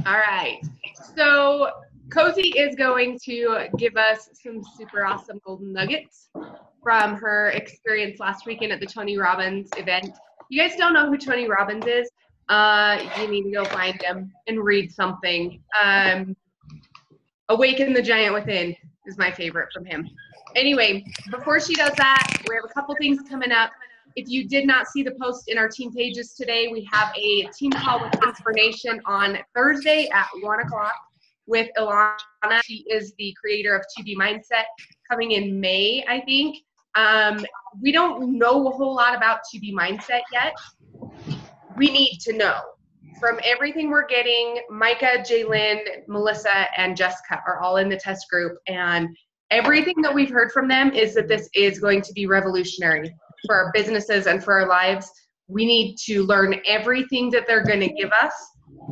All right. So Cozy is going to give us some super awesome golden nuggets from her experience last weekend at the Tony Robbins event. You guys don't know who Tony Robbins is? You need to go find him and read something. Awaken the Giant Within is my favorite from him. Anyway, before she does that, we have a couple things coming up. If you did not see the post in our team pages today, we have a team call with Inspiration on Thursday at 1 o'clock with Ilana. She is the creator of 2D Mindset, coming in May, I think. We don't know a whole lot about 2D Mindset yet. We need to know. From everything we're getting, Micah, Jalen, Melissa, and Jessica are all in the test group, and everything that we've heard from them is that this is going to be revolutionary for our businesses and for our lives. We need to learn everything that they're going to give us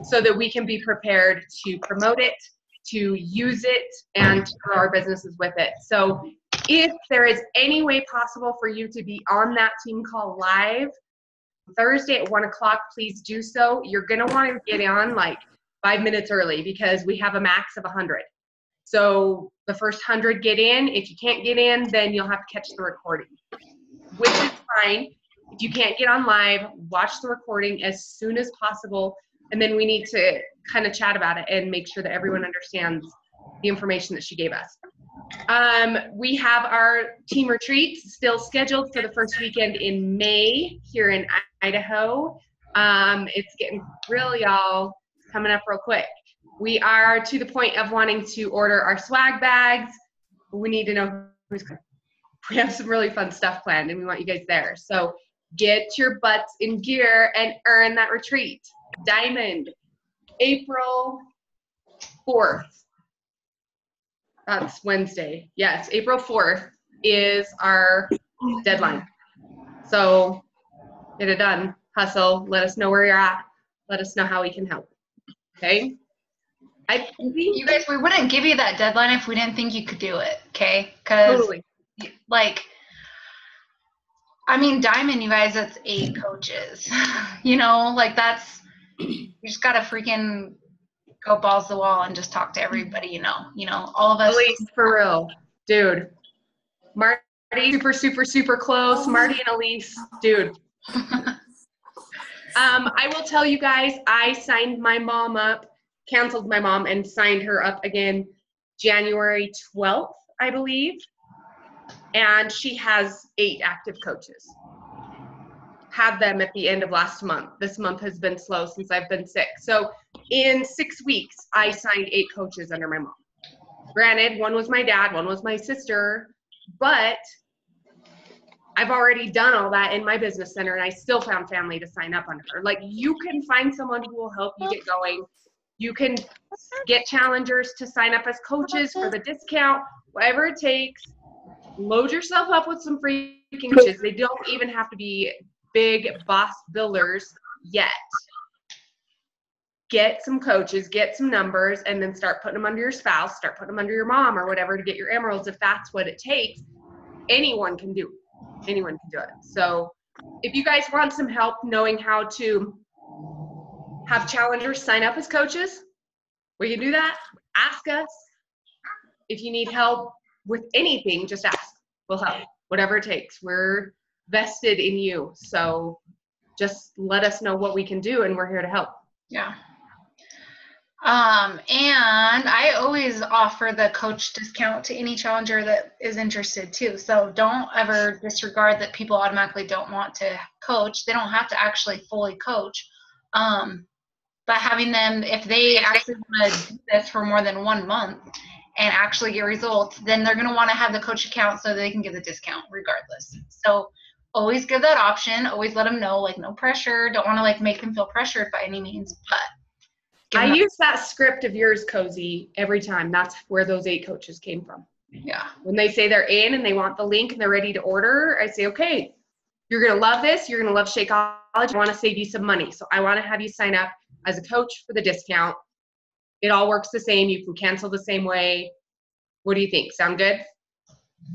so that we can be prepared to promote it, to use it, and to grow our businesses with it. So if there is any way possible for you to be on that team call live Thursday at 1 o'clock, please do so. You're going to want to get on like 5 minutes early because we have a max of 100. So the first 100 get in. If you can't get in, then you'll have to catch the recording, which is fine. If you can't get on live, watch the recording as soon as possible. And then we need to kind of chat about it and make sure that everyone understands the information that she gave us. We have our team retreats still scheduled for the first weekend in May here in Idaho. It's getting real, y'all. It's coming up real quick. We are to the point of wanting to order our swag bags. We need to know who's coming. We have some really fun stuff planned, and we want you guys there. So get your butts in gear and earn that retreat. Diamond, April 4th. That's Wednesday. Yes, April 4th is our deadline. So get it done. Hustle. Let us know where you're at. Let us know how we can help. Okay? You guys, we wouldn't give you that deadline if we didn't think you could do it, okay? Because, totally. like, I mean, Diamond, you guys, that's 8 coaches. You know, like that's, you just got to freaking go balls to the wall and just talk to everybody, you know, all of us. Elise, for real. Dude. Marty, super close. Marty and Elise, dude. I will tell you guys, I signed my mom up, canceled my mom and signed her up again January 12th, I believe. And she has 8 active coaches. Had them at the end of last month. This month has been slow since I've been sick. So in 6 weeks, I signed 8 coaches under my mom. Granted, one was my dad, one was my sister, but I've already done all that in my business center, and I still found family to sign up under her. Like, you can find someone who will help you get going. You can get challengers to sign up as coaches for the discount, whatever it takes. Load yourself up with some freaking coaches. They don't even have to be big boss builders yet. Get some coaches, get some numbers, and then start putting them under your spouse, start putting them under your mom or whatever to get your emeralds if that's what it takes. Anyone can do it. Anyone can do it. So if you guys want some help knowing how to have challengers sign up as coaches, we can do that. Ask us. If you need help with anything, just ask. We'll help. Whatever it takes. We're vested in you. So just let us know what we can do, and we're here to help. Yeah. And I always offer the coach discount to any challenger that is interested too. So don't ever disregard that people automatically don't want to coach. They don't have to actually fully coach. But having them, if they actually want to do this for more than 1 month and actually get results, then they're going to want to have the coach account so they can get the discount regardless. So always give that option. Always let them know, like, no pressure. Don't want to like make them feel pressured by any means, but I use that script of yours, Cozy, every time. That's where those 8 coaches came from. Yeah. When they say they're in and they want the link and they're ready to order, I say, okay, you're going to love this. You're going to love Shakeology. I want to save you some money. So I want to have you sign up as a coach for the discount. It all works the same. You can cancel the same way. What do you think? Sound good?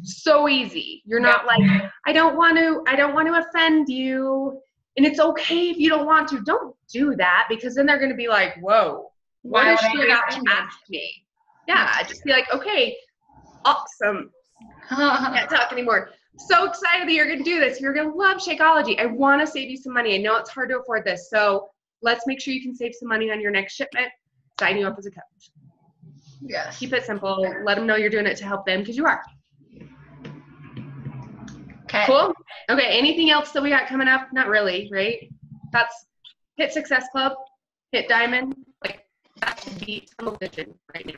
So easy. You're not like, I don't want to offend you. And it's okay if you don't want to. Don't do that, because then they're going to be like, whoa, What Why is would she I be about to offended? ask me? Yeah, just be like, okay, awesome. Can't talk anymore. So excited that you're going to do this. You're going to love Shakeology. I want to save you some money. I know it's hard to afford this. So let's make sure you can save some money on your next shipment. Sign you up as a coach. Yes. Keep it simple. Let them know you're doing it to help them because you are. Okay. Cool. Okay. Anything else that we got coming up? Not really, right? That's hit Success Club, hit Diamond. Like that should be tunnel vision right now.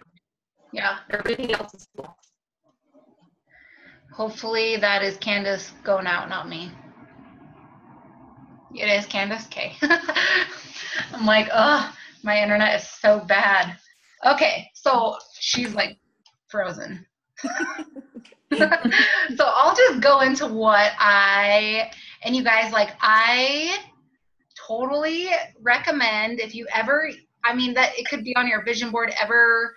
Yeah. Everything else is cool. Hopefully that is Candace going out, not me. It is Candace? Okay. I'm like, ugh, my internet is so bad. Okay, so she's like frozen. So I'll just go into what and you guys, like, I totally recommend if you ever, I mean, that it could be on your vision board ever,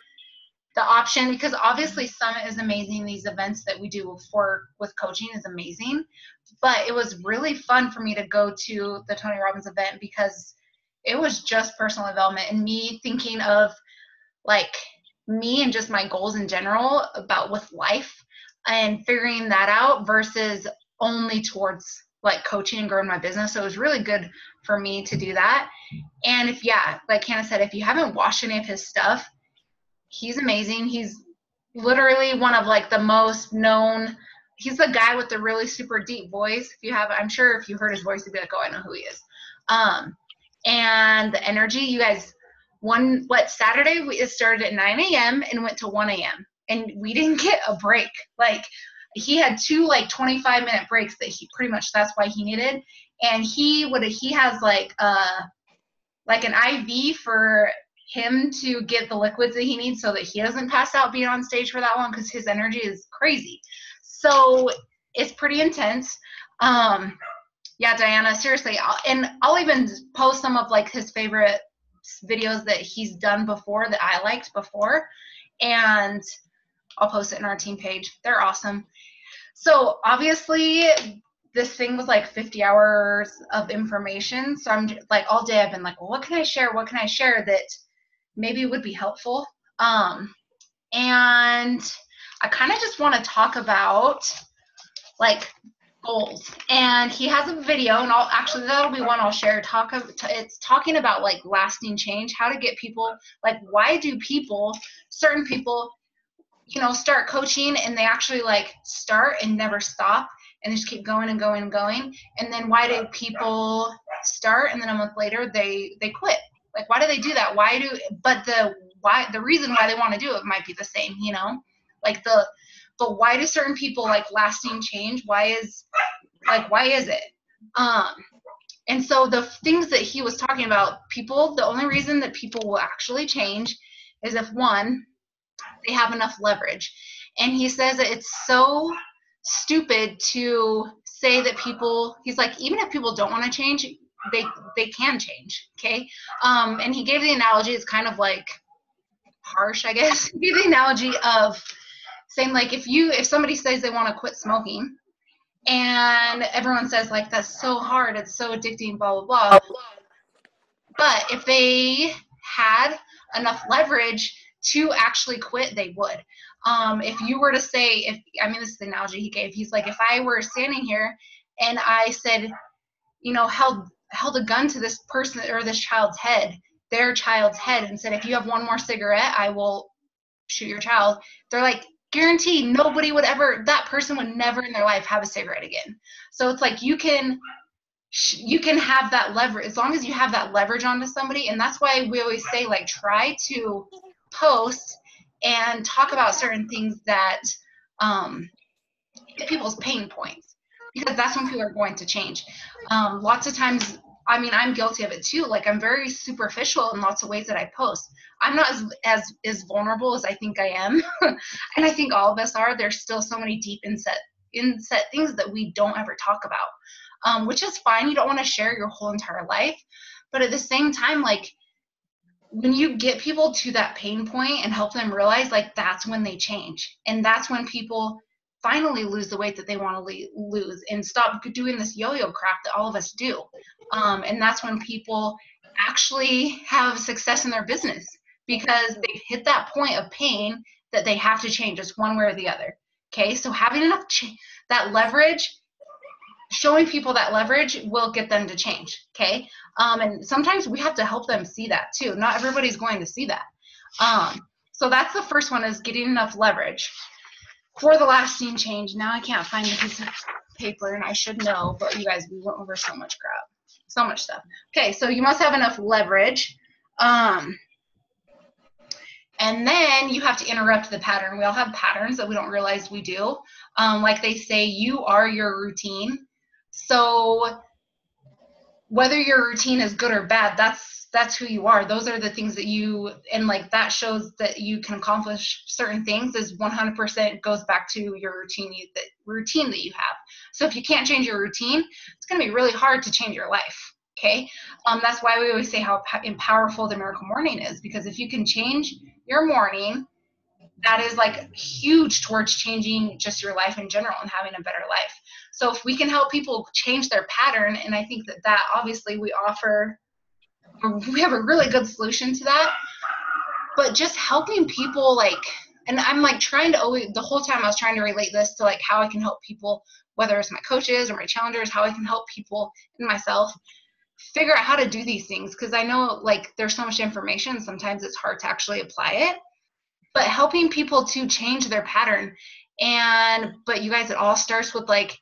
the option, because obviously Summit is amazing. These events that we do with coaching is amazing, but it was really fun for me to go to the Tony Robbins event because it was just personal development and me thinking of like me and just my goals in general about with life and figuring that out versus only towards like coaching and growing my business. So it was really good for me to do that. And if, yeah, like Hannah said, if you haven't watched any of his stuff, he's amazing. He's literally one of like the most known. He's the guy with the really super deep voice. If you have, I'm sure if you heard his voice, you'd be like, oh, I know who he is. And the energy, you guys, Saturday, it started at 9 a.m. and went to 1 a.m. And we didn't get a break. Like he had 2 like 25-minute breaks that he pretty much, that's why he needed. And he has like an IV for him to get the liquids that he needs so that he doesn't pass out being on stage for that long because his energy is crazy. So it's pretty intense. Yeah, Diana, seriously, I'll even post some of like his favorite videos that he's done before that I liked before, and I'll post it in our team page. They're awesome. So obviously this thing was like 50 hours of information. So I'm just, like all day I've been like, well, what can I share? What can I share that maybe would be helpful? And I kind of just want to talk about like goals. And he has a video, and that'll be one I'll share. It's talking about like lasting change, how to get people, like why do certain people, start coaching and they actually like start and never stop and just keep going and going and going. And then why do people start and then a month later they quit? Like why do they do that? The reason why they want to do it might be the same, but why do certain people like lasting change? Why is it? And so the things that he was talking about, the only reason that people will actually change is if one, they have enough leverage. And he says that it's so stupid to say that he's like, even if people don't want to change, they can change. Okay. And he gave the analogy, it's kind of like harsh, I guess. He gave the analogy of saying like, if somebody says they want to quit smoking and everyone says like, that's so hard, it's so addicting, blah, blah, blah. But if they had enough leverage to actually quit, they would. If you were to say, this is the analogy he gave. He's like, if I were standing here and I said, held a gun to this person or this their child's head, and said, if you have one more cigarette, I will shoot your child. They're like, guaranteed that person would never in their life have a cigarette again. So it's like you can have that leverage as long as you have that leverage onto somebody. And that's why we always say, like, try to post and talk about certain things that hit people's pain points, because that's when people are going to change. Lots of times, I'm guilty of it too. Like, I'm very superficial in lots of ways that I post. I'm not as vulnerable as I think I am. And I think all of us are. There's still so many deep inset things that we don't ever talk about, which is fine. You don't want to share your whole entire life. But at the same time, like, when you get people to that pain point and help them realize, like, that's when they change. And that's when people finally lose the weight that they want to lose and stop doing this yo-yo crap that all of us do. And that's when people actually have success in their business, because they've hit that point of pain that they have to change. It's one way or the other. Okay, so having enough that leverage, showing people that leverage will get them to change. Okay, and sometimes we have to help them see that too. Not everybody's going to see that. So that's the first one, is getting enough leverage for the lasting change. Now I can't find the piece of paper, and I should know, but you guys, we went over so much crap, so much stuff. Okay, so you must have enough leverage. And then you have to interrupt the pattern. We all have patterns that we don't realize we do. Like they say, you are your routine. So whether your routine is good or bad, that's who you are. Those are the things that you, and like that shows that you can accomplish certain things, is 100% goes back to your routine, the routine that you have. So if you can't change your routine, it's going to be really hard to change your life. Okay, that's why we always say how powerful the Miracle Morning is, because if you can change your morning, that is like huge towards changing just your life in general and having a better life. So if we can help people change their pattern, and I think that obviously we have a really good solution to that, but just helping people, like, and I'm like trying to always, the whole time I was trying to relate this to like how I can help people, whether it's my coaches or my challengers, how I can help people and myself figure out how to do these things, because I know like there's so much information, sometimes it's hard to actually apply it, but helping people to change their pattern. But you guys, it all starts with like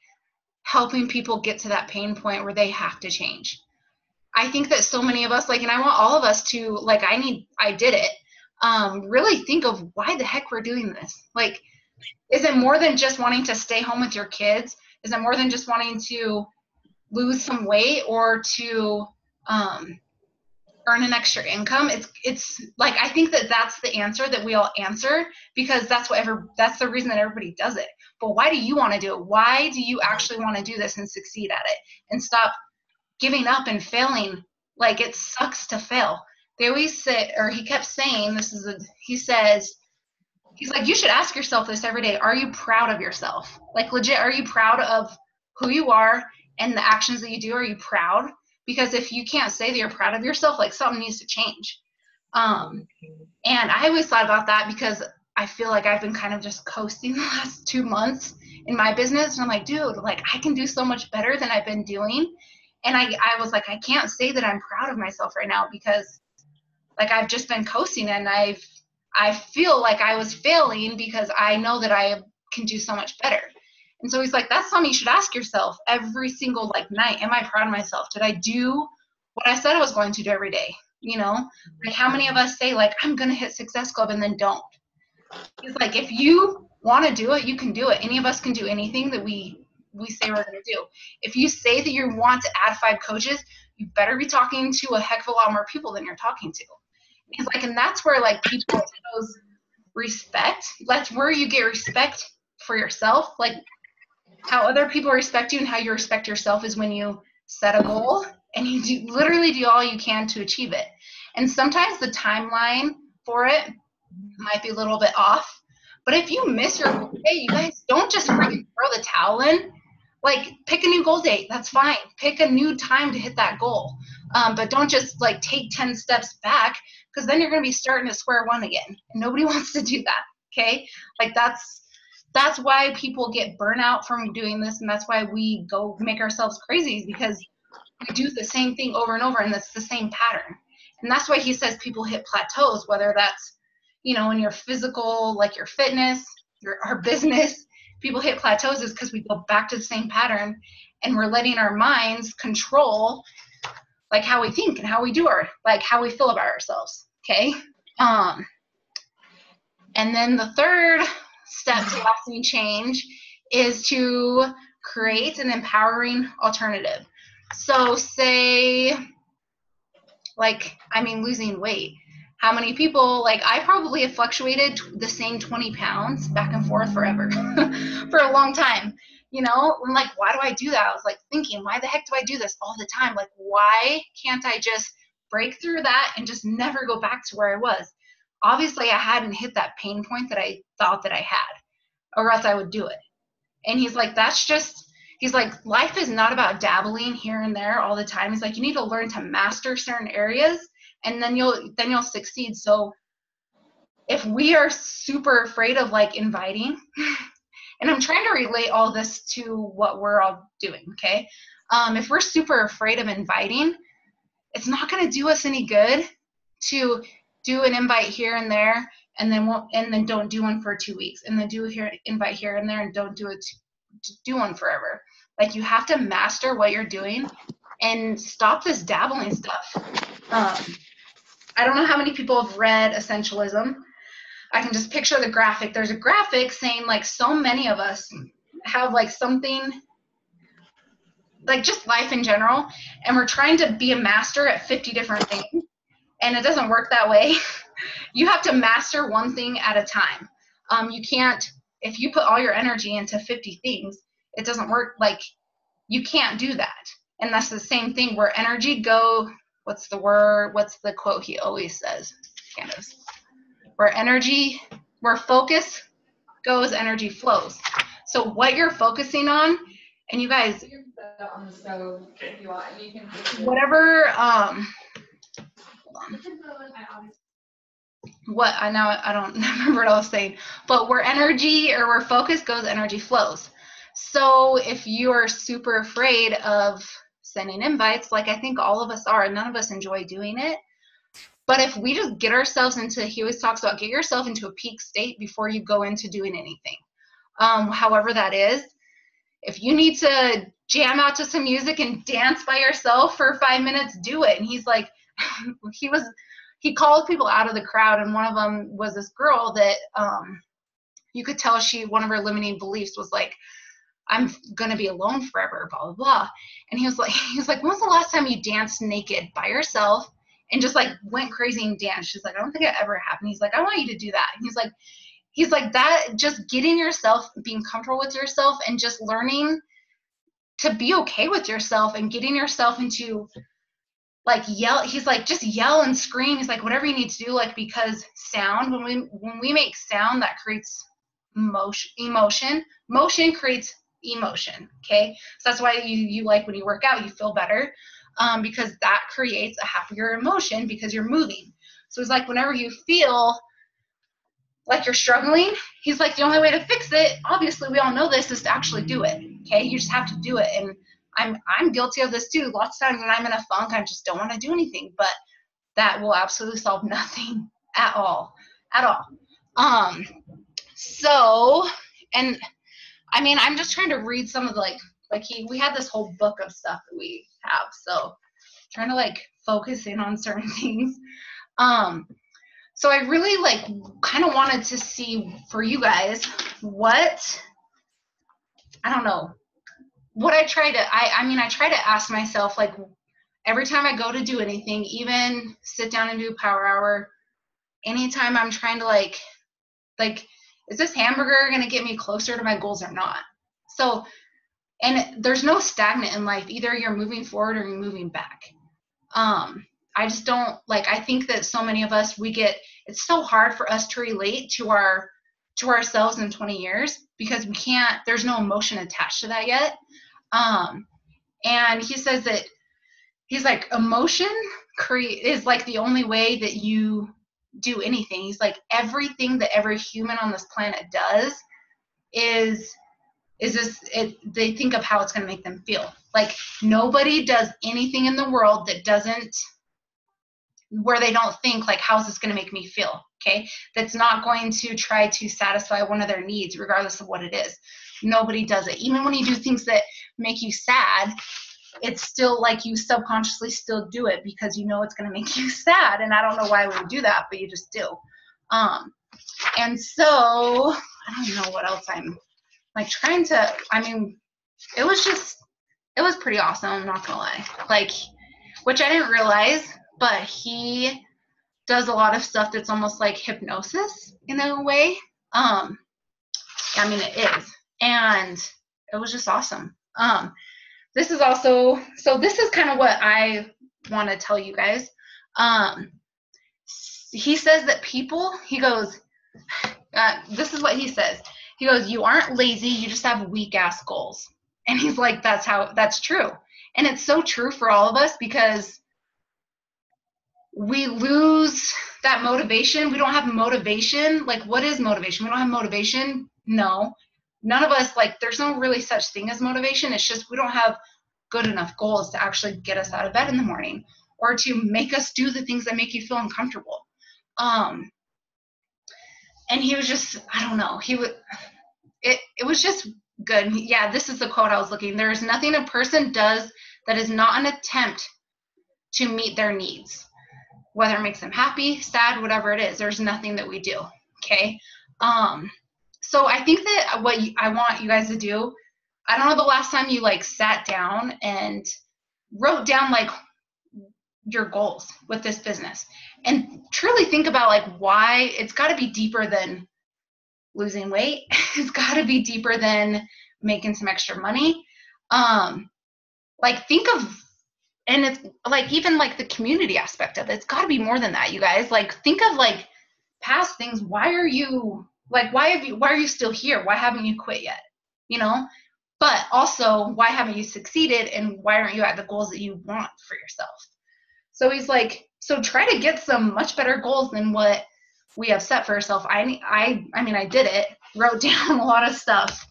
helping people get to that pain point where they have to change. I think that so many of us, like, and I want all of us to, like, I did it, really think of why the heck we're doing this. Like, is it more than just wanting to stay home with your kids? Is it more than just wanting to lose some weight or to earn an extra income? It's like, I think that's the answer that we all answer, because that's the reason that everybody does it. But why do you want to do it? Why do you actually want to do this and succeed at it and stop giving up and failing? Like, it sucks to fail. They always say, or he kept saying, he's like, you should ask yourself this every day. Are you proud of yourself? Like, legit, are you proud of who you are and the actions that you do? Are you proud? Because if you can't say that you're proud of yourself, like, something needs to change. And I always thought about that, because I feel like I've been kind of just coasting the last 2 months in my business. And I'm like, dude, like, I can do so much better than I've been doing. And I was like, I can't say that I'm proud of myself right now, because like I've just been coasting, and I feel like I was failing because I know that I can do so much better. And so he's like, that's something you should ask yourself every single like night. Am I proud of myself? Did I do what I said I was going to do every day? You know, like, how many of us say like, I'm going to hit Success Club and then don't? He's like, if you want to do it, you can do it. Any of us can do anything that we say we're going to do. If you say that you want to add 5 coaches, you better be talking to a heck of a lot more people than you're talking to. He's like, and that's where like people shows respect. That's where you get respect for yourself. Like, how other people respect you and how you respect yourself is when you set a goal and you literally do all you can to achieve it. And sometimes the timeline for it might be a little bit off, but if you miss your goal date, you guys, don't just freaking throw the towel in. Like, pick a new goal date. That's fine. Pick a new time to hit that goal. But don't just like take 10 steps back, because then you're going to be starting at square one again. And nobody wants to do that. Okay. Like, that's why people get burnout from doing this. And that's why we go make ourselves crazy, because we do the same thing over and over, and that's the same pattern. And that's why he says people hit plateaus, whether that's, you know, in your physical, like your fitness, our business, people hit plateaus is because we go back to the same pattern, and we're letting our minds control like how we think and how we do like how we feel about ourselves. Okay. And then the third step to lasting change is to create an empowering alternative. So say, like, I mean, losing weight. How many people, like, I probably have fluctuated the same 20 pounds back and forth forever for a long time, you know? I'm like, why do I do that? I was like thinking, why the heck do I do this all the time? Like, why can't I just break through that and just never go back to where I was? Obviously, I hadn't hit that pain point that I thought that I had, or else I would do it. And he's like, he's like, life is not about dabbling here and there all the time. He's like, you need to learn to master certain areas, and then you'll succeed. So if we are super afraid of like inviting, and I'm trying to relate all this to what we're all doing, okay? If we're super afraid of inviting, it's not going to do us any good to do an invite here and there, and then don't do one for 2 weeks, and then invite here and there, and don't do one forever. Like, you have to master what you're doing and stop this dabbling stuff. I don't know how many people have read Essentialism. I can just picture the graphic. There's a graphic saying like so many of us have like something, like just life in general, and we're trying to be a master at 50 different things, and it doesn't work that way. You have to master one thing at a time. You can't, if you put all your energy into 50 things, it doesn't work. Like, you can't do that. And that's the same thing where energy what's the quote he always says, Candace? Where focus goes, energy flows. So what you're focusing on, and you guys, on the stove if you want, and you can whatever, I don't remember what I was saying, but where energy or where focus goes, energy flows. So if you are super afraid of sending invites, like I think all of us are, none of us enjoy doing it. But if we just get ourselves into, he always talks about get yourself into a peak state before you go into doing anything. However that is, if you need to jam out to some music and dance by yourself for 5 minutes, do it. And he's like, he called people out of the crowd, and one of them was this girl that you could tell one of her limiting beliefs was like, I'm gonna be alone forever, blah, blah, blah. And he was like, when was the last time you danced naked by yourself and just like went crazy and danced? She's like, I don't think it ever happened. He's like, I want you to do that. And he's like that, just getting yourself, being comfortable with yourself and just learning to be okay with yourself and getting yourself into like yell. He's like, just yell and scream. He's like, whatever you need to do, like, because sound, when we make sound, that creates emotion creates emotion. Okay. So that's why you like when you work out, you feel better, because that creates a happier emotion because you're moving. So it's like, whenever you feel like you're struggling, he's like, the only way to fix it, obviously we all know this, is to actually do it. Okay. You just have to do it. And I'm guilty of this too. Lots of times when I'm in a funk, I just don't want to do anything, but that will absolutely solve nothing at all. So, and I mean, I'm just trying to read some of the, we had this whole book of stuff that we have. So trying to like focus in on certain things. So I really kind of wanted to see for you guys I try to ask myself, like, every time I go to do anything, even sit down and do power hour, anytime I'm trying to like, is this hamburger going to get me closer to my goals or not? So, and there's no stagnant in life. Either you're moving forward or you're moving back. I just don't I think that so many of us, it's so hard for us to relate to ourselves in 20 years because there's no emotion attached to that yet. And he says that he's like, emotion is like the only way that you do anything. He's like, everything that every human on this planet does they think of how it's going to make them feel. Like, nobody does anything in the world where they don't think like, how's this going to make me feel? Okay. That's not going to try to satisfy one of their needs, regardless of what it is. Nobody does it. Even when you do things that make you sad, it's still like you subconsciously still do it because you know it's going to make you sad. And I don't know why we would do that, but you just do. And so I don't know what else I'm like trying to, it was pretty awesome. I'm not gonna lie, which I didn't realize, but he does a lot of stuff that's almost like hypnosis in a way. It is. And it was just awesome. This is kind of what I want to tell you guys. He says that he goes, this is what he says. He goes, you aren't lazy, you just have weak ass goals. And he's like, that's true. And it's so true for all of us because we lose that motivation. We don't have motivation. Like, what is motivation? We don't have motivation. No, none of us, like, there's no really such thing as motivation. It's just we don't have good enough goals to actually get us out of bed in the morning or to make us do the things that make you feel uncomfortable. And he was just, I don't know, it was just good. Yeah, this is the quote I was looking. There is nothing a person does that is not an attempt to meet their needs, whether it makes them happy, sad, whatever it is. There's nothing that we do. Okay. So I think that what I want you guys to do, I don't know the last time you like sat down and wrote down like your goals with this business and truly think about like why. It's got to be deeper than losing weight. It's got to be deeper than making some extra money. Like think of, and it's like even like the community aspect of it, it's got to be more than that, you guys. Like think of like past things. Why are you like, why are you still here? Why haven't you quit yet? You know, but also why haven't you succeeded, and why aren't you at the goals that you want for yourself? So he's like, so try to get some much better goals than what we have set for ourselves. I mean, I did it, wrote down a lot of stuff.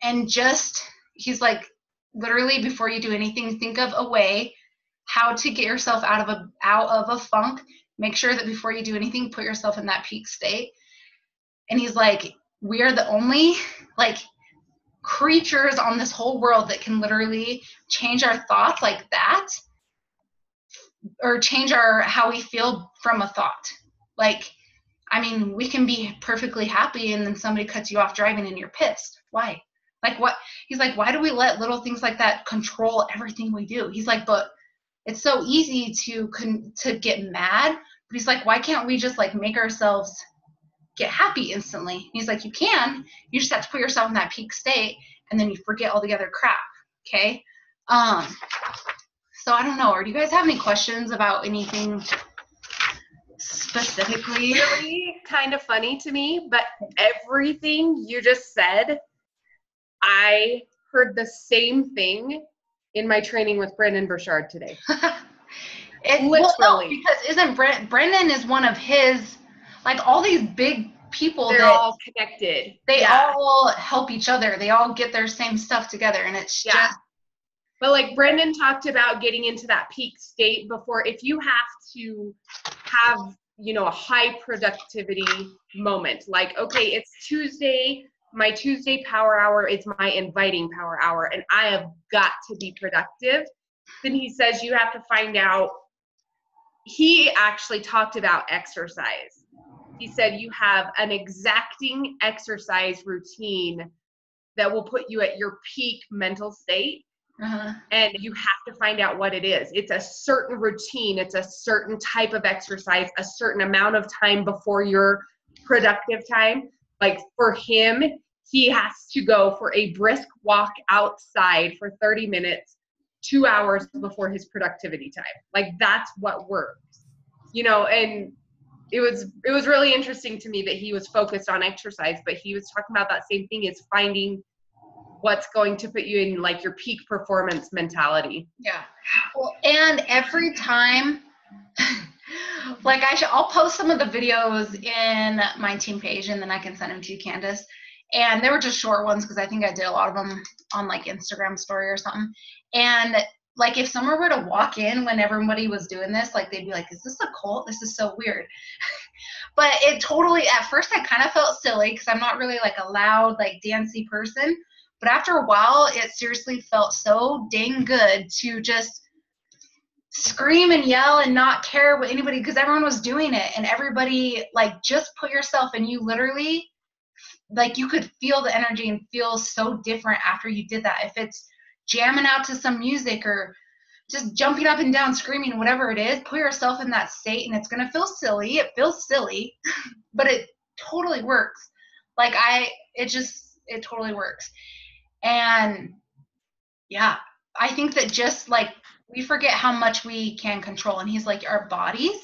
And just, he's like, literally before you do anything, think of a way how to get yourself out of a funk. Make sure that before you do anything, put yourself in that peak state. And he's like, we are the only like creatures on this whole world that can literally change our thoughts like that, or change how we feel from a thought. Like, I mean, we can be perfectly happy and then somebody cuts you off driving and you're pissed. Why? Like what? He's like, why do we let little things like that control everything we do? He's like, but it's so easy to get mad. But he's like, why can't we just like make ourselves get happy instantly? He's like, you can. You just have to put yourself in that peak state, and then you forget all the other crap. Okay. So I don't know. Or do you guys have any questions about anything specifically? Really kind of funny to me, but everything you just said, I heard the same thing in my training with Brendon Burchard today. Literally. Well, no, because isn't Brendon is one of his, like all these big people. They're all connected. They all help each other. They all get their same stuff together, and it's just. But like Brendon talked about getting into that peak state before, if you have to have, you know, a high productivity moment, like, okay, it's Tuesday, my Tuesday power hour, it's my inviting power hour, and I have got to be productive. Then he says you have to find out, he actually talked about exercise. He said you have an exacting exercise routine that will put you at your peak mental state. And you have to find out what it is. It's a certain routine. It's a certain type of exercise, a certain amount of time before your productive time. Like for him, he has to go for a brisk walk outside for 30 minutes, 2 hours before his productivity time. Like that's what works, you know. And it was really interesting to me that he was focused on exercise, but he was talking about that same thing, is finding what's going to put you in like your peak performance mentality. Yeah. Well, and every time, like I'll post some of the videos in my team page, and then I can send them to you, Candace. And they were just short ones because I think I did a lot of them on like Instagram story or something. And like if someone were to walk in when everybody was doing this, like they'd be like, is this a cult? This is so weird. But it totally, at first I kind of felt silly because I'm not really like a loud, like dancey person. But after a while, it seriously felt so dang good to just scream and yell and not care what anybody, because everyone was doing it, and everybody like just put yourself, and you literally like you could feel the energy and feel so different after you did that. If it's jamming out to some music or just jumping up and down, screaming, whatever it is, put yourself in that state, and it's going to feel silly. It feels silly, but it totally works. Like it totally works. And yeah, I think that just like we forget how much we can control. And he's like, our bodies,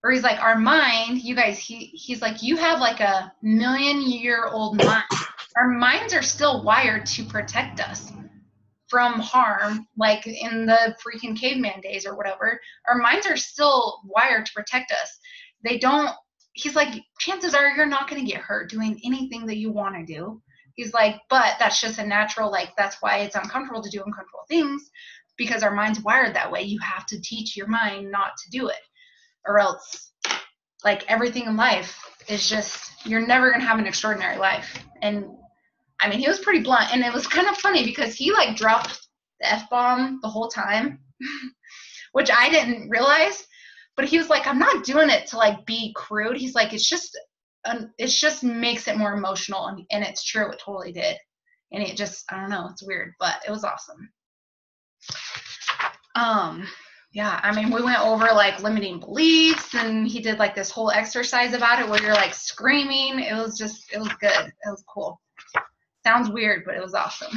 or he's like, our mind, you guys, he's like, you have like a 1,000,000-year-old mind. Our minds are still wired to protect us from harm, like in the freaking caveman days or whatever. Our minds are still wired to protect us. They don't, he's like, chances are you're not going to get hurt doing anything that you want to do. He's like, but that's just a natural, like, that's why it's uncomfortable to do uncomfortable things, because our mind's wired that way. You have to teach your mind not to do it, or else, like, everything in life is just, you're never going to have an extraordinary life. And I mean, he was pretty blunt, and it was kind of funny because he like dropped the F-bomb the whole time, which I didn't realize, but he was like, I'm not doing it to like be crude. He's like, it just makes it more emotional. And it's true. It totally did. And it just, I don't know, it's weird, but it was awesome. Yeah, I mean, we went over like limiting beliefs, and he did like this whole exercise about it where you're like screaming. It was good. It was cool. Sounds weird, but it was awesome.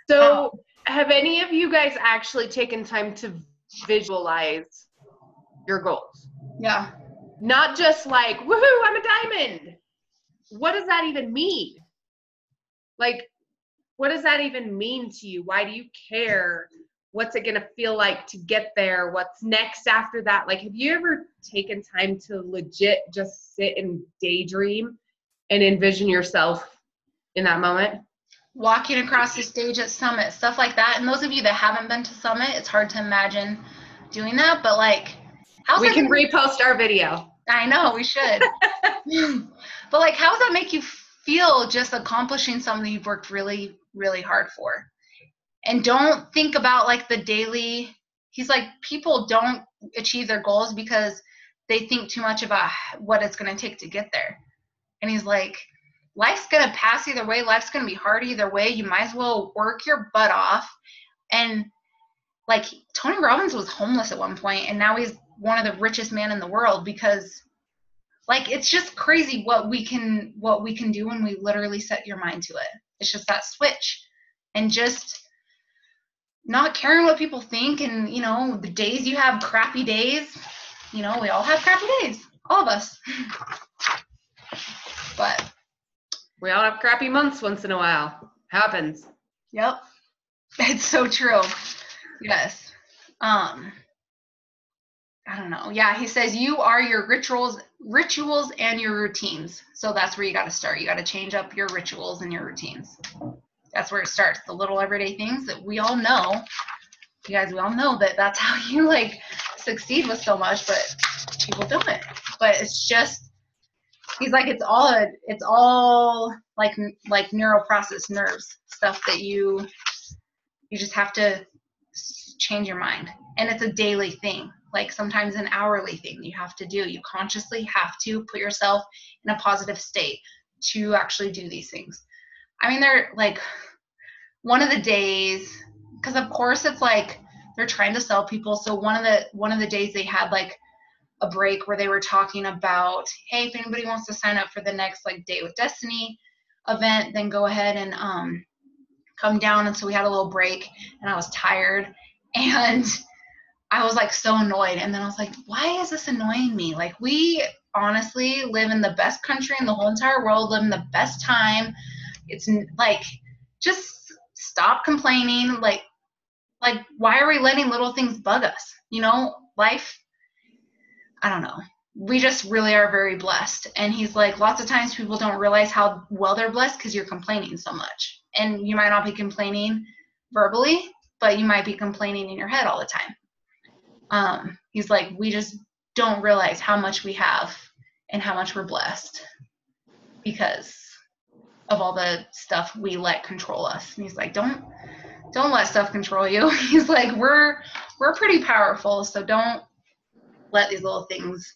So have any of you guys actually taken time to visualize your goals? Yeah. Not just like, woohoo, I'm a diamond. What does that even mean? Like, what does that even mean to you? Why do you care? What's it going to feel like to get there? What's next after that? Like, have you ever taken time to legit just sit and daydream and envision yourself in that moment? Walking across the stage at Summit, stuff like that. And those of you that haven't been to Summit, it's hard to imagine doing that. But like, we can repost our video. I know, we should. But like, how does that make you feel, just accomplishing something you've worked really, really hard for? And don't think about like the daily, he's like, people don't achieve their goals because they think too much about what it's going to take to get there. And he's like, life's going to pass either way. Life's going to be hard either way. You might as well work your butt off. And like, Tony Robbins was homeless at one point, and now he's one of the richest men in the world, because like, it's just crazy what we can do when we literally set your mind to it. It's just that switch, and just not caring what people think. And, you know, the days you have crappy days, you know, we all have crappy days, all of us. But we all have crappy months once in a while. Happens. Yep. It's so true. Yes. I don't know. Yeah, he says you are your rituals and your routines. So that's where you got to start. You got to change up your rituals and your routines. That's where it starts. The little everyday things that we all know. You guys, we all know that that's how you like succeed with so much, but people don't. But it's just, he's like, it's all like neural process nerves stuff that you just have to change your mind. And it's a daily thing, like sometimes an hourly thing you have to do. You consciously have to put yourself in a positive state to actually do these things. I mean, they're like one of the days, because of course it's like they're trying to sell people. So one of the days they had like a break where they were talking about, hey, if anybody wants to sign up for the next like Date with Destiny event, then go ahead and come down. And so we had a little break, and I was tired, and I was like so annoyed. And then I was like, why is this annoying me? Like, we honestly live in the best country in the whole entire world, live in the best time. It's like, just stop complaining. Like why are we letting little things bug us? You know, life, I don't know. We just really are very blessed. And he's like, lots of times people don't realize how well they're blessed because you're complaining so much. And you might not be complaining verbally, but you might be complaining in your head all the time. He's like, we just don't realize how much we have and how much we're blessed because of all the stuff we let control us. And he's like, don't let stuff control you. He's like, we're pretty powerful, so don't let these little things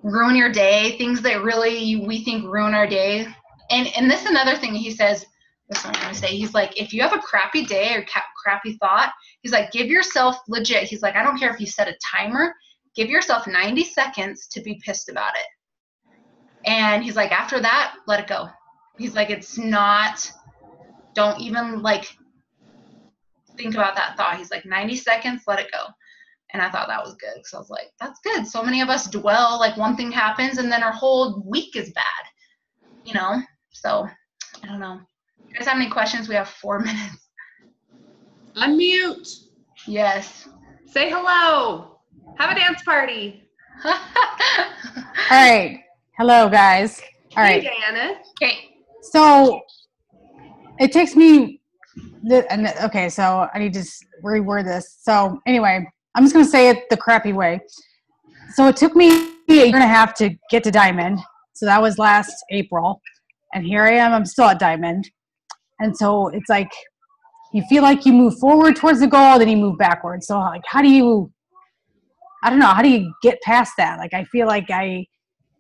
ruin your day, things that really we think ruin our day. And this is another thing he says, that's what I'm going to say. He's like, if you have a crappy day or crappy thought, he's like, give yourself legit. He's like, I don't care if you set a timer, give yourself 90 seconds to be pissed about it. And he's like, after that, let it go. He's like, it's not, don't even like think about that thought. He's like, 90 seconds, let it go. And I thought that was good because I was like, that's good. So many of us dwell, like one thing happens and then our whole week is bad, you know? So I don't know. You guys have any questions? We have 4 minutes. Unmute. Yes. Say hello. Have a dance party. All right. Hello, guys. All Hey, right. Diana. Okay. So it takes me, okay, so I need to reword this. So anyway, I'm just going to say it the crappy way. So it took me a year and a half to get to Diamond. So that was last April. And here I am. I'm still at Diamond. And so it's like you feel like you move forward towards the goal, then you move backwards. So like, how do you get past that? Like, I feel like I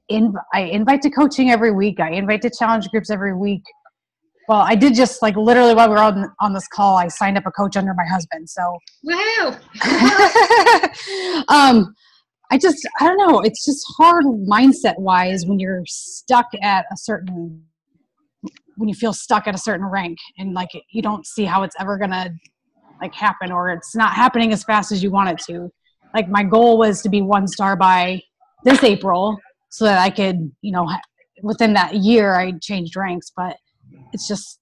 invite to coaching every week. I invite to challenge groups every week. Well, I did just like literally while we were on this call, I signed up a coach under my husband. So Woohoo! I don't know. It's just hard mindset wise when you're stuck at when you feel stuck at a certain rank and like you don't see how it's ever gonna like happen, or it's not happening as fast as you want it to. Like my goal was to be 1-star by this April so that I could, within that year I changed ranks, but it's just,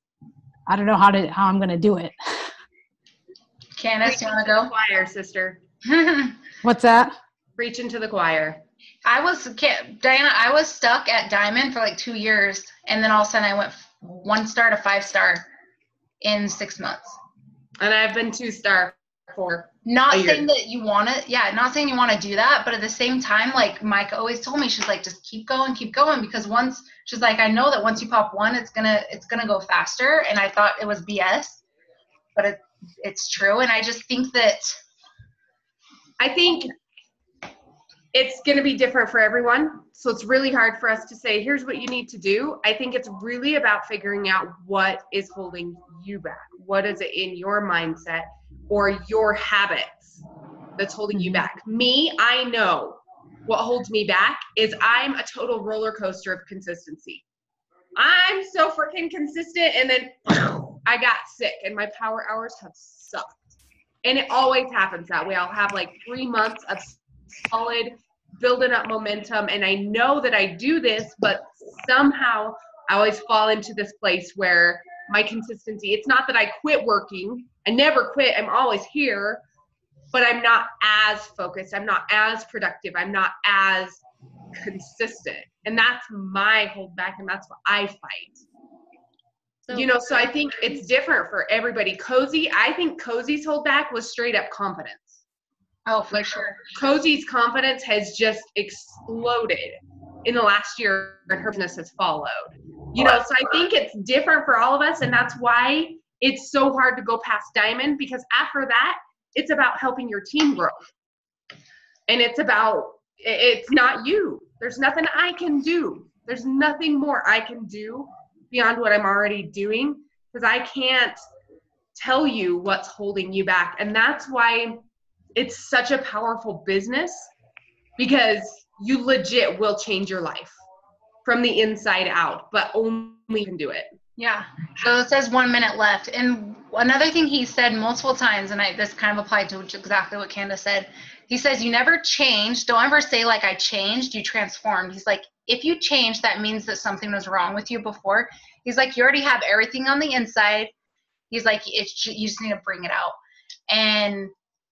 I don't know how I'm going to do it. Candace, you want to go? Choir, sister. What's that? Preach into the choir. Diana, I was stuck at Diamond for like 2 years, and then all of a sudden I went 1-star to 5-star in 6 months. And I've been 2-star for not saying that you want to, not saying you want to do that, but at the same time, like Mike always told me, she's like, just keep going, because she's like, I know that once you pop one, it's gonna go faster. And I thought it was BS, but it's true. And I just think that it's gonna be different for everyone. So it's really hard for us to say, here's what you need to do. I think it's really about figuring out what is holding you back. What is it in your mindset or your habits that's holding you back? Me, I know what holds me back is I'm a total roller coaster of consistency. I'm so freaking consistent, and then I got sick and my power hours have sucked. And it always happens that way. I'll have like 3 months of solid building up momentum, and I know that I do this, but somehow I always fall into this place where my consistency, it's not that I quit working. I never quit. I'm always here, but I'm not as focused. I'm not as productive. I'm not as consistent. And that's my holdback, and that's what I fight. So I think it's different for everybody. I think Cozy's holdback was straight up confidence. Oh, for sure. Cozy's confidence has just exploded in the last year, and her business has followed. So I think it's different for all of us, and that's why it's so hard to go past Diamond, because after that, it's about helping your team grow. And it's not you. There's nothing I can do. There's nothing more I can do beyond what I'm already doing, because I can't tell you what's holding you back. And that's why it's such a powerful business, because you legit will change your life from the inside out, but only you can do it. Yeah. So it says 1 minute left. And another thing he said multiple times, and this kind of applied to exactly what Candace said. He says, you never change. Don't ever say like I changed, you transformed. He's like, if you change, that means that something was wrong with you before. He's like, you already have everything on the inside. He's like, you just need to bring it out. And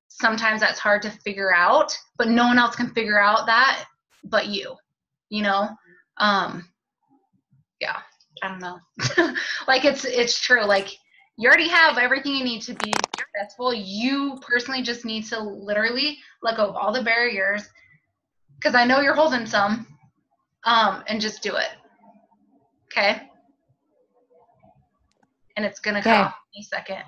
sometimes that's hard to figure out, but no one else can figure out that but you, yeah, I don't know. Like it's true. Like you already have everything you need to be successful. You personally just need to literally let go of all the barriers, because I know you're holding some, and just do it. Okay. And it's going to come any second.